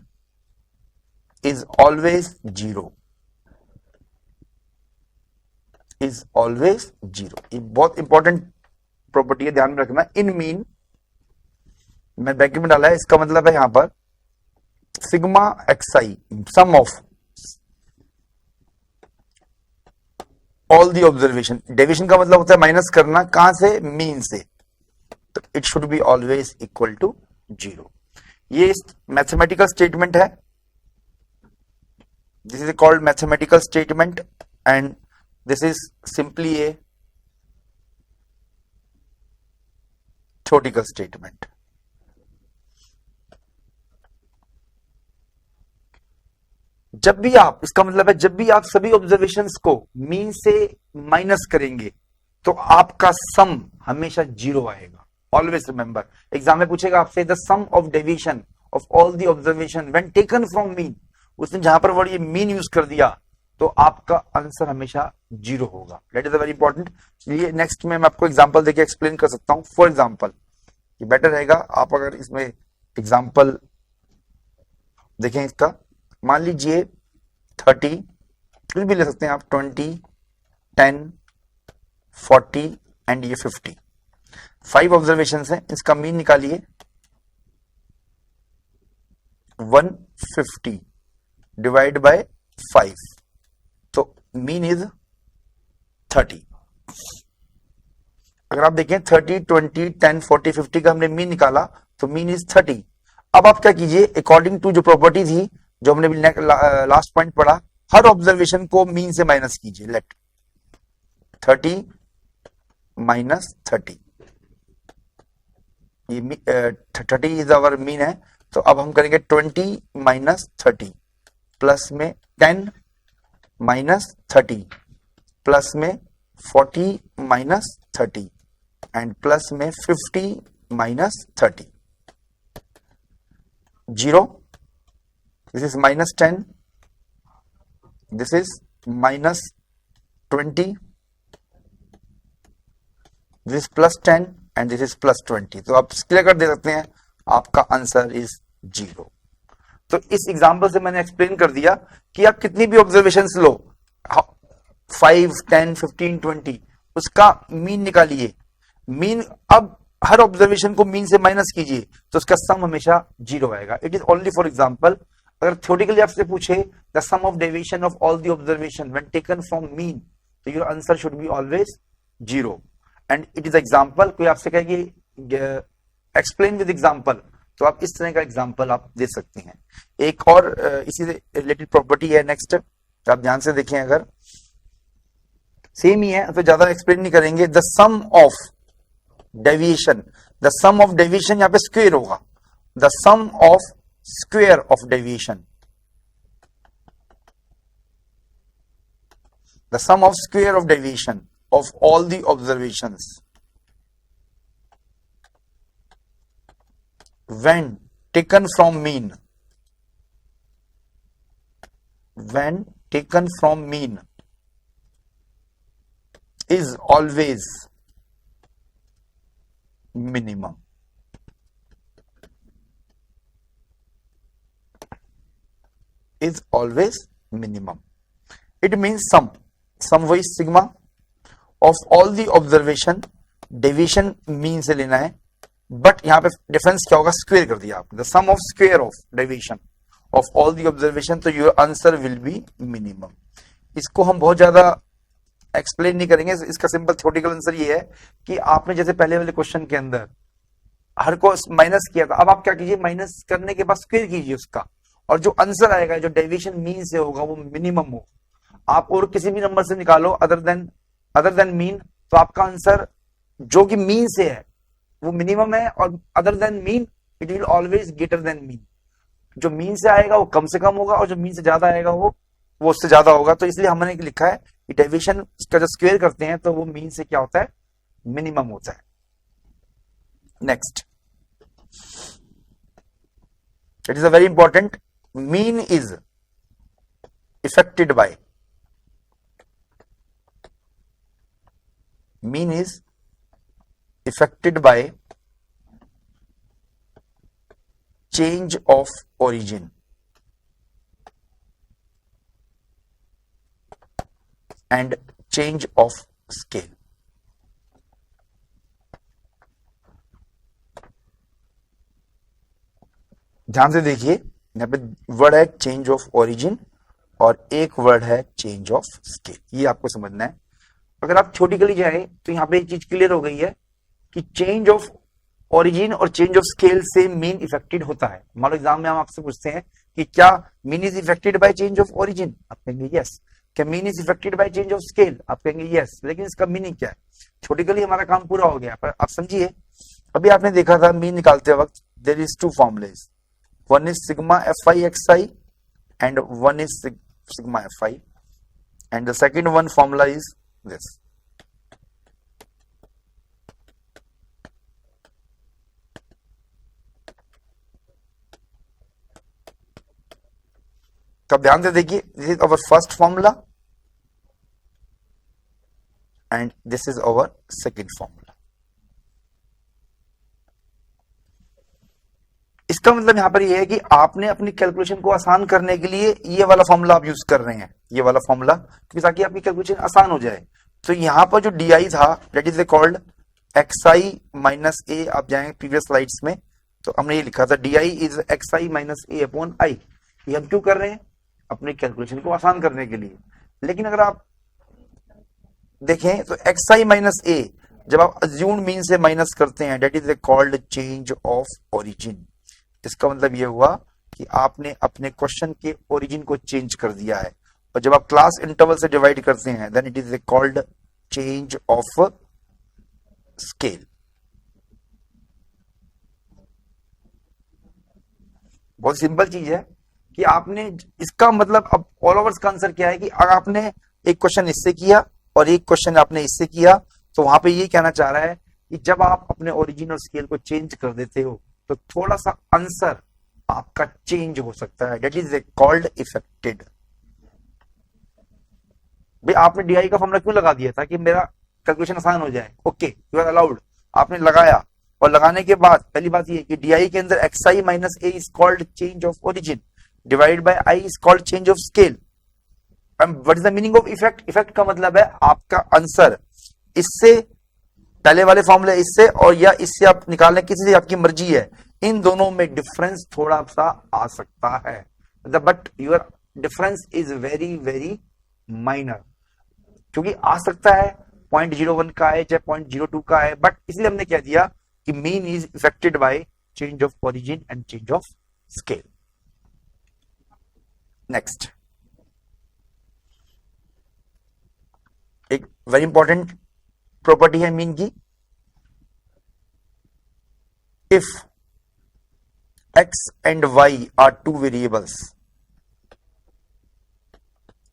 is always zero, is always zero। ये बहुत important property है, ध्यान में रखना। In mean मैं ब्रैकेट में डाला है, इसका मतलब है यहां पर sigma x i sum of all the observation. Deviation का मतलब होता है माइनस करना, कहां से, मीन से, तो it should be always equal to zero. ये मैथमेटिकल स्टेटमेंट है, This is called mathematical statement and this is simply a theoretical statement. जब भी आप, इसका मतलब है जब भी आप सभी ऑब्जर्वेशंस को मीन से माइनस करेंगे तो आपका सम हमेशा जीरो आएगा. ऑलवेज रिमेंबर, एग्जाम में पूछेगा आपसे the sum of deviation of all the observation when taken from mean, उसने जहां पर वर्ड ये मीन यूज कर दिया तो आपका आंसर हमेशा जीरो होगा. That is very important. चलिए नेक्स्ट में मैं आपको एग्जांपल देके एक्सप्लेन कर सकता हूं. फॉर एग्जांपल, ये बेटर रहेगा आप अगर इसमें एग्जांपल देखें इसका. मान लीजिए 30, कुछ भी ले सकते हैं आप, 20, 10, 40 एंड ये 50. 5 ऑब्जर्वेशन है, इसका मीन निकालिए. 150 डिवाइड बाय 5, तो मीन इज 30. अगर आप देखें 30, 20, 10, 40, 50 का हमने मीन निकाला तो मीन इज 30. अब आप क्या कीजिए, अकॉर्डिंग टू जो प्रॉपर्टी थी जो हमने लास्ट पॉइंट पढ़ा, हर ऑब्जर्वेशन को मीन से माइनस कीजिए. लेट 30 माइनस 30, ये 30 इज आवर मीन है. तो अब हम करेंगे 20 माइनस 30, प्लस में 10 माइनस 30, प्लस में 40 माइनस 30 एंड प्लस में 50 minus 30. 0, this is minus 10, this is minus 20, this is plus 10 and this is plus 20. तो आप क्लियर कर दे सकते हैं, आपका आंसर इज 0. तो इस एग्जांपल से मैंने एक्सप्लेन कर दिया कि आप कितनी भी ऑब्जर्वेशंस लो, 5, 10, 15, 20, उसका मीन निकालिए. मीन, अब हर ऑब्जर्वेशन को मीन से माइनस कीजिए तो उसका सम हमेशा 0 आएगा. It is only for example. अगर थ्योरेटिकली आपसे पूछे the sum of deviation of all the observation when taken from mean, तो your answer should be always 0 and it is example. कोई आपसे कहे कि एक्सप्लेन विद एग्जांपल, तो आप इस तरह का एग्जांपल आप दे सकते हैं. एक और इसी से रिलेटेड प्रॉपर्टी है नेक्स्ट, आप ध्यान से देखें. अगर सेम ही है तो ज्यादा एक्सप्लेन नहीं करेंगे. The sum of deviation, the sum of deviation यहां पे स्क्वायर होगा. The sum of square of deviation, the sum of square of deviation of all the observations when taken from mean, when taken from mean is always minimum. Is always minimum. It means sum वही sigma of all the observation, deviation mean से लेना है, but यहां पे difference क्या होगा, square कर दिया आपने. The sum of square of deviation of all the observation, तो your answer will be minimum. इसको हम बहुत ज्यादा एक्सप्लेन नहीं करेंगे. इसका सिंपल थ्योरेटिकल आंसर ये है कि आपने जैसे पहले वाले क्वेश्चन के अंदर हर को माइनस किया था, अब आप क्या कीजिए, माइनस करने के बाद स्क्वायर कीजिए उसका, और जो आंसर आएगा, जो डेविएशन मीन से होगा वो मिनिमम हो. आप और किसी भी नंबर से निकालो अदर देन मीन, तो आपका आंसर जो कि मीन से है वो मिनिमम है, और other than mean it will always greater than mean. जो मीन से आएगा वो कम से कम होगा, और जो मीन से ज्यादा आएगा वो उससे ज्यादा होगा. तो इसलिए हमने लिखा है कि डेविएशन का जब स्क्वायर करते हैं तो वो मीन से क्या होता है, मिनिमम होता है. Next, it is a very important. mean is affected by change of origin and change of scale. ध्यान से देखिए, यहाँ पे वर्ड है चेंज ऑफ ओरिजिन और एक वर्ड है चेंज ऑफ स्केल. ये आपको समझना है. अगर आप थ्योरेटिकली जाए तो यहाँ पे एक चीज क्लियर हो गई है कि चेंज ऑफ ओरिजिन और चेंज ऑफ स्केल से मीन इफेक्टेड होता है. मान लो एग्जाम में हम आपसे पूछते हैं कि क्या mean is affected by change of origin, आप कहेंगे यस। क्या mean is affected by change of scale, आप कहेंगे यस। लेकिन इसका मीनिंग क्या है? थ्योरेटिकली हमारा काम पूरा हो गया, पर आप समझिए अभी आपने देखा था मीन निकालते वक्त there is two formulas, one is sigma f i x i and one is sigma f i and the second one formula is this. तो ध्यान से देखिए, this is our first formula and this is our second formula. इसका मतलब यहां पर यह है कि आपने अपनी कैलकुलेशन को आसान करने के लिए ये वाला फॉर्मूला आप यूज कर रहे हैं, ये वाला फॉर्मूला, क्योंकि ताकि आपकी कैलकुलेशन आसान हो जाए। तो यहां पर जो डी आई था that is called x i minus A. आप जाएंगे प्रीवियस स्लाइड्स में तो हमने ये लिखा था D I is x i minus A upon I. ये हम क्यों कर रहे हैं? अपने कैलकुलेशन को आसान करने के लिए। लेकिन अगर आप देखें तो एक्स आई माइनस ए जब आप अज्यूम्ड मीन से माइनस करते हैं that is called change of origin. इसका मतलब यह हुआ कि आपने अपने क्वेश्चन के ओरिजिन को चेंज कर दिया है। और जब आप क्लास इंटरवल से डिवाइड करते हैं then it is called change of scale. बहुत सिंपल चीज है कि आपने, इसका मतलब अब ऑल ओवर्स का आंसर क्या है कि अगर आपने एक क्वेश्चन इससे किया और एक क्वेश्चन आपने इससे किया तो वहां पे ये कहना चाह रहा है कि जब आप अपने ओरिजिन और स्केल को चेंज कर देते हो तो थोड़ा सा आंसर आपका चेंज हो सकता है, दैट इज कॉल्ड इफेक्टेड। भाई आपने डीआई का फॉर्मूला क्यों लगा दिया था? कि मेरा कैलकुलेशन आसान हो जाए। ओके, यू आर अलाउड, आपने लगाया। और लगाने के बाद पहली बात ये कि डीआई के अंदर x i minus A is called change of origin, divide by I is called change of scale. What is the meaning of effect? Effect का मतलब है आपका आंसर इससे, पहले वाले फॉर्मूले इससे और या इससे आप निकालने किसी से आपकी मर्जी है, इन दोनों में डिफरेंस थोड़ा सा आ सकता है, but your difference is very very minor. क्योंकि आ सकता है 0.01 का है चाहे 0.02 का है, बट इसलिए हमने कह दिया कि mean is affected by change of origin and change of scale. Next, एक वेरी इंपॉर्टेंट प्रॉपर्टी है मीन की। If x and y are two variables,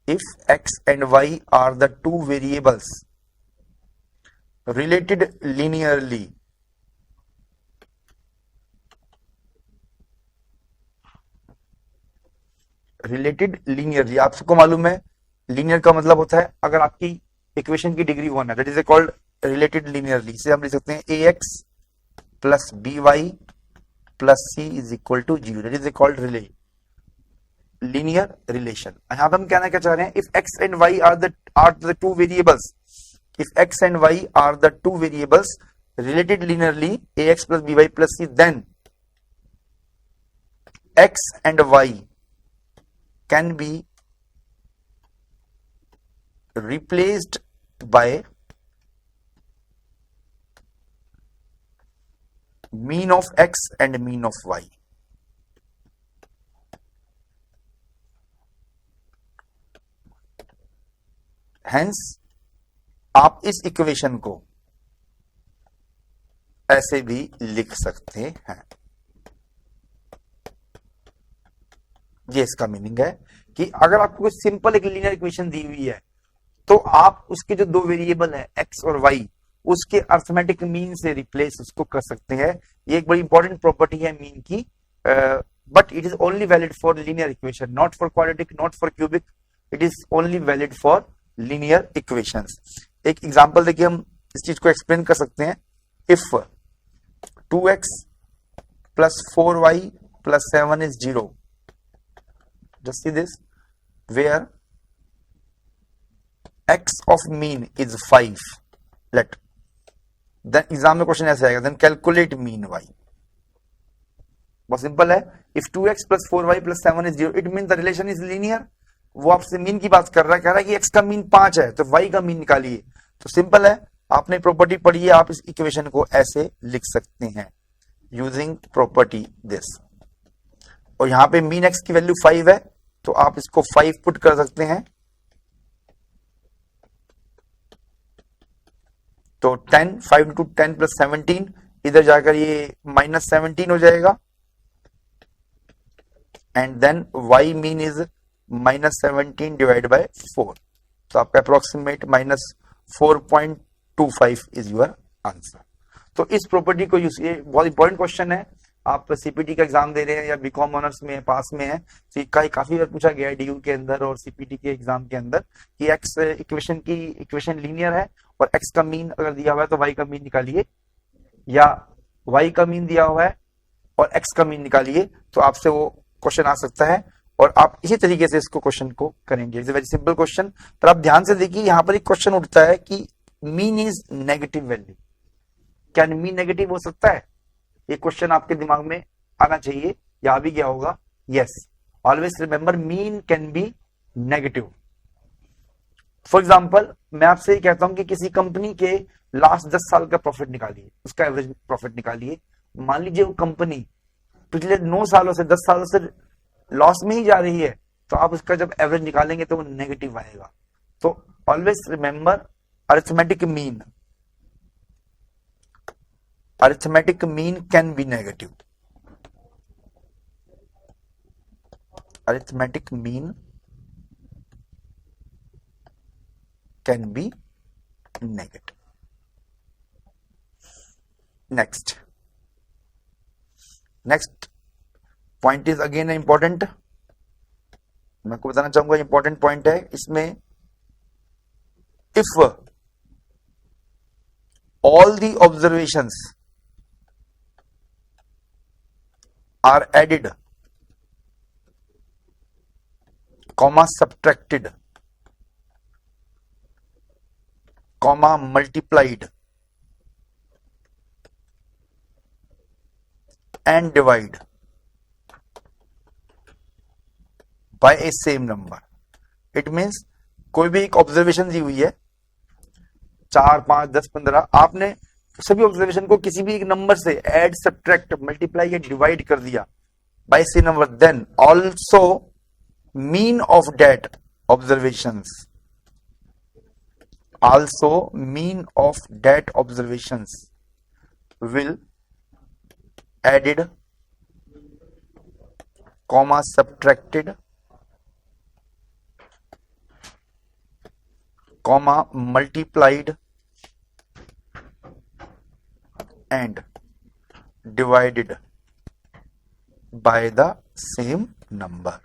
if x and y are the two variables related linearly, आप सबको मालूम है linear का मतलब होता है अगर आपकी इक्वेशन की डिग्री 1 है that is called related linearly. इसे हम लिख सकते हैं ax plus by plus c is equal to 0, that is called linear relation. यहां पर हम कहना क्या चाह रहे हैं? If x and y are the two variables, if x and y are the two variables related linearly ax plus by plus c, then x and y can be replaced by mean of x and mean of y. Hence आप इस equation को ऐसे भी लिख सकते हैं। ये इसका मीनिंग है कि अगर आपको कोई सिंपल एक लीनियर इक्वेशन दी हुई है तो आप उसके जो दो वेरिएबल है x और y, उसके अर्थमेटिक मीन से रिप्लेस उसको कर सकते हैं। ये एक बड़ी इंपॉर्टेंट प्रॉपर्टी है मीन की, but it is only valid for linear equation, not for quadratic, not for cubic, it is only valid for linear equations. एक एग्जांपल देखिए हम इस चीज को एक्सप्लेन कर सकते हैं। If 2x plus 4y plus 7 is 0, just see this, where x of mean is 5, let then exam में क्वेश्चन ऐसे आएगा, then calculate mean y। बहुत सिंपल है। if 2x plus 4y plus 7 is 0, it means the relation is linear। वो आपसे mean की बात कर रहा है, कह रहा है कि x का मीन 5 है तो y का मीन निकालिए। तो सिंपल है, आपने प्रॉपर्टी पढ़ी है, आप इस इक्वेशन को ऐसे लिख सकते हैं यूजिंग प्रॉपर्टी दिस। और यहां पे मीन एक्स की वैल्यू 5 है, तो आप इसको 5 पुट कर सकते हैं, तो 10, 5 इंटू 10 प्लस 17, इधर जाकर ये -17 हो जाएगा, and then y mean is -17 divide by 4, तो आपका अप्रोक्सीमेट -4.25 इज योर आंसर। तो इस प्रॉपर्टी को यूज, ये बहुत इंपॉर्टेंट क्वेश्चन है, आप सीपीटी का एग्जाम दे रहे हैं या बीकॉम ऑनर्स में पास में है, तो काफी बार पूछा गया है डीयू के अंदर और सीपीटी के एग्जाम के अंदर कि एक्स इक्वेशन लीनियर है और एक्स का मीन अगर दिया हुआ है तो वाई का मीन निकालिए, या वाई का मीन दिया हुआ है और एक्स का मीन निकालिए, तो आपसे वो क्वेश्चन आ सकता है और आप इसी तरीके से इसको क्वेश्चन को करेंगे। इट्स वेरी सिंपल क्वेश्चन, पर आप ध्यान से देखिए यहां पर एक क्वेश्चन उठता है कि मीन इज नेगेटिव वैल्यू, क्या मीन नेगेटिव हो सकता है? ये क्वेश्चन आपके दिमाग में आना चाहिए, या भी गया होगा। Yes, always remember mean can be negative. For example मैं आपसे ये कहता हूं कि किसी कंपनी के लास्ट 10 साल का प्रॉफिट निकालिए, उसका एवरेज प्रॉफिट निकालिए। मान लीजिए वो कंपनी पिछले 9 सालों से 10 सालों से लॉस में ही जा रही है, तो आप उसका जब एवरेज निकालेंगे तो वो नेगेटिव आएगा। तो always remember arithmetic mean, arithmetic mean can be negative. Arithmetic mean can be negative. Next point is again important. मैं आपको बताना चाहूंगा इंपॉर्टेंट पॉइंट है इसमें, if all the observations are added, comma subtracted, comma multiplied and divide by a same number. It means कोई भी एक observation दी हुई है 4, 5, 10, 15, आपने सभी ऑब्जर्वेशन को किसी भी एक नंबर से ऐड, सब्ट्रैक्ट, मल्टीप्लाई या डिवाइड कर दिया by c number, then also mean of that observations, also mean of that observations will added, comma subtracted, comma multiplied and divided by the same number.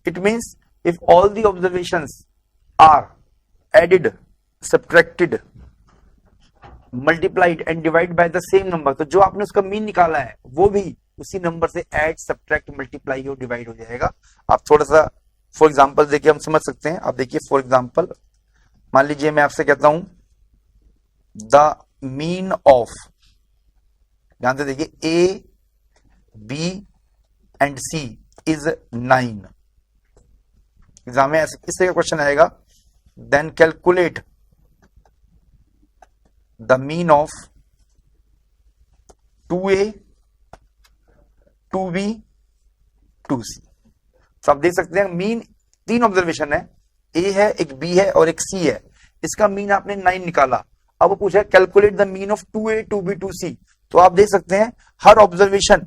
It means if all the observations are added, subtracted, multiplied and divided by the same number, तो जो आपने उसका mean निकाला है वो भी उसी number से ऐड, सब्ट्रैक्ट, मल्टीप्लाई और डिवाइड हो जाएगा। आप थोड़ा सा फॉर एग्जांपल देखिए, हम समझ सकते हैं। आप देखिए फॉर एग्जांपल, मान लीजिए मैं आपसे कहता हूं द मीन ऑफ, ध्यान से देखिए, A, B and C is 9। Exam में इस तरह का क्वेश्चन आएगा, then calculate the mean of 2a, 2b, 2c। तो आप देख सकते हैं मीन, 3 ऑब्जर्वेशन है, ए है, एक बी है और एक सी है, इसका मीन आपने 9 निकाला। अब वो पूछा calculate the mean of 2a, 2b, 2c। तो आप देख सकते हैं हर observation,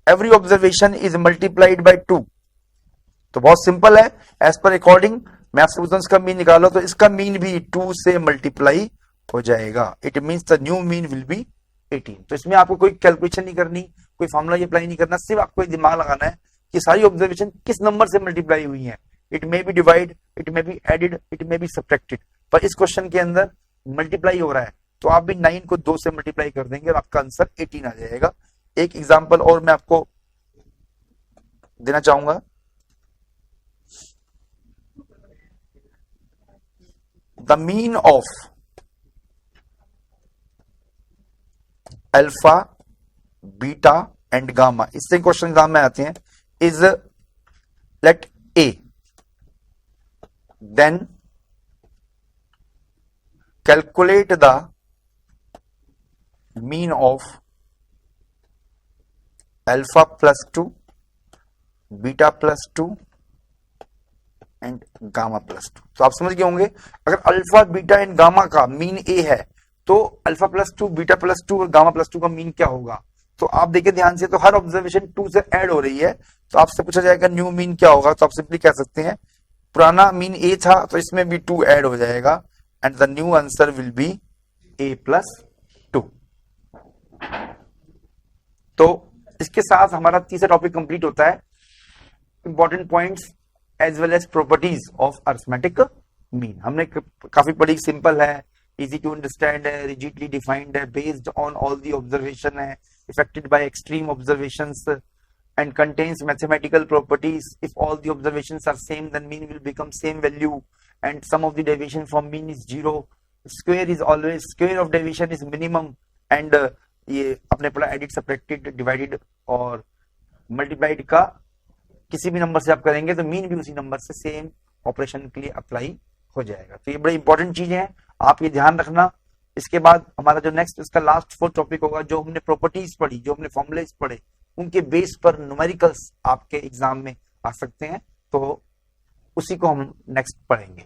every observation is multiplied by 2। तो बहुत सिंपल है, एज पर अकॉर्डिंग मैं आपसे पूछता हूं इसका मीन निकालो, तो इसका मीन भी 2 से मल्टीप्लाई हो जाएगा। It means the new mean will be 18। तो इसमें आपको कोई कैलकुलेशन नहीं करनी, कोई फॉर्मूला अप्लाई नहीं करना, सिर्फ आपको दिमाग लगाना है कि सारी ऑब्जर्वेशन किस नंबर से मल्टीप्लाई हुई है। It may be divide, it may be added, it may be subtracted, पर इस क्वेश्चन के अंदर मल्टीप्लाई हो रहा है, तो आप भी 9 को 2 से मल्टीप्लाई कर देंगे और आपका आंसर 18 आ जाएगा। एक एग्जाम्पल और मैं आपको देना चाहूंगा, the mean of alpha, beta and gamma, इससे क्वेश्चन एग्जाम में आते हैं, is let a, then calculate the mean of alpha plus two, beta plus two and gamma plus two. तो आप समझ गए होंगे, अगर अल्फा बीटा एंड गामा का मीन ए है तो alpha plus two, beta plus two और गामा प्लस टू का मीन क्या होगा। तो आप देखिए ध्यान से, तो हर ऑब्जर्वेशन टू से ऐड हो रही है, तो आपसे पूछा जाएगा न्यू मीन क्या होगा, तो आप सिंपली कह सकते हैं पुराना मीन ए था तो इसमें भी टू ऐड हो जाएगा and the new answer will be A plus two. तो इसके साथ हमारा तीसरा टॉपिक कंप्लीट होता है, important points as well as properties of arithmetic mean. हमने काफी पढ़ी, सिंपल है, इजी टू अंडरस्टैंड है, रिजिडली डिफाइंड है, based on all the observation है, affected by extreme observations and contains mathematical properties. If all the observations are same, then mean will become same value and sum of the deviation from mean is zero. Square is always, square of deviation is minimum and ये अपने पढ़ा edit, subtracted, divided और multiplied का किसी भी number से आप करेंगे तो मीन भी उसी नंबर से सेम ऑपरेशन के लिए अप्लाई हो जाएगा। तो ये बड़ी इंपॉर्टेंट चीजें हैं, आप ये ध्यान रखना। इसके बाद हमारा जो नेक्स्ट इसका लास्ट फोर्थ टॉपिक होगा, जो हमने प्रॉपर्टीज पढ़ी, जो हमने फॉर्मुलेज पढ़े, उनके बेस पर न्यूमेरिकल्स आपके एग्जाम में आ सकते हैं, तो उसी को हम नेक्स्ट पढ़ेंगे।